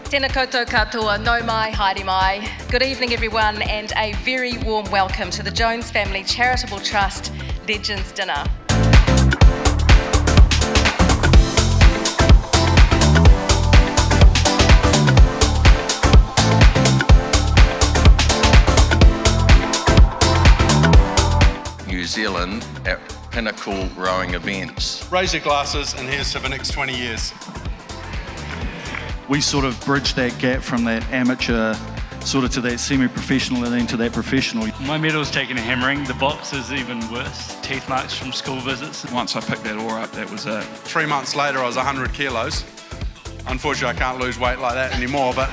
Tēnā koutou katoa, no mai, haere mai. Good evening everyone and a very warm welcome to the Jones Family Charitable Trust Legends Dinner. New Zealand at pinnacle rowing events. Raise your glasses and here's to the next 20 years. We sort of bridge that gap from that amateur sort of to that semi-professional and then to that professional. My medal's taken a hammering, the box is even worse. Teeth marks from school visits. Once I picked that oar up, that was it. 3 months later I was 100 kilos. Unfortunately I can't lose weight like that anymore, but...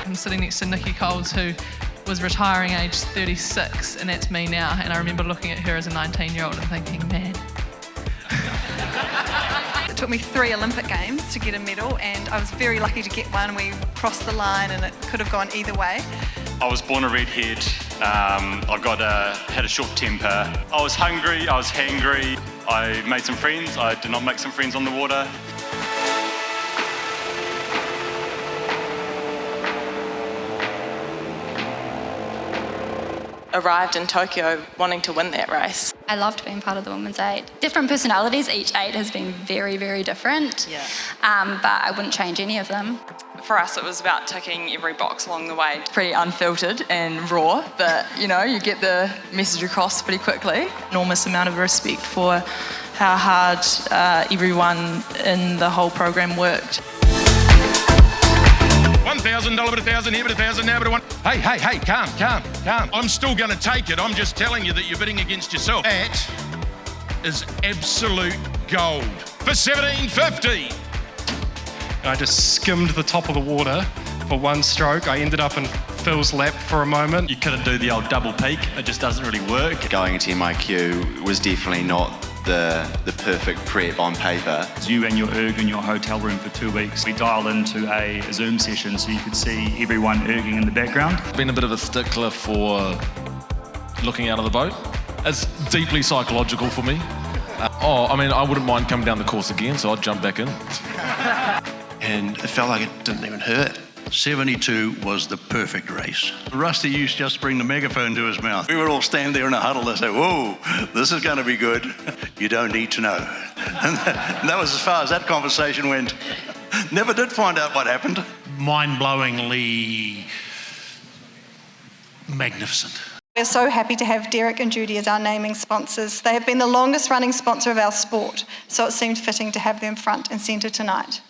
I'm sitting next to Nikki Coles, who was retiring age 36, and that's me now. And I remember looking at her as a 19-year-old and thinking, man. It took me 3 Olympic Games to get a medal, and I was very lucky to get one. We crossed the line and it could have gone either way. I was born a redhead, had a short temper. I was hungry, I was hangry. I made some friends, I did not make some friends on the water. Arrived in Tokyo wanting to win that race. I loved being part of the Women's 8. Different personalities, each 8 has been very, very different, but I wouldn't change any of them. For us, it was about ticking every box along the way. Pretty unfiltered and raw, but you get the message across pretty quickly. Enormous amount of respect for how hard everyone in the whole program worked. $1,000, but 1,000 here, but 1,000 now, but one. Hey, calm. I'm still going to take it. I'm just telling you that you're bidding against yourself. That is absolute gold for $1,750. I just skimmed the top of the water for one stroke. I ended up in Phil's lap for a moment. You couldn't do the old double peak, it just doesn't really work. Going into MIQ was definitely not the perfect prep on paper. You and your erg in your hotel room for 2 weeks. We dialed into a Zoom session so you could see everyone erging in the background. Been a bit of a stickler for looking out of the boat. It's deeply psychological for me. I wouldn't mind coming down the course again, so I'd jump back in. And it felt like it didn't even hurt. 72 was the perfect race. Rusty used to just bring the megaphone to his mouth. We would all stand there in a huddle and say, whoa, this is going to be good. You don't need to know. And that was as far as that conversation went. Never did find out what happened. Mind-blowingly magnificent. We're so happy to have Derek and Judy as our naming sponsors. They have been the longest running sponsor of our sport, so it seemed fitting to have them front and centre tonight.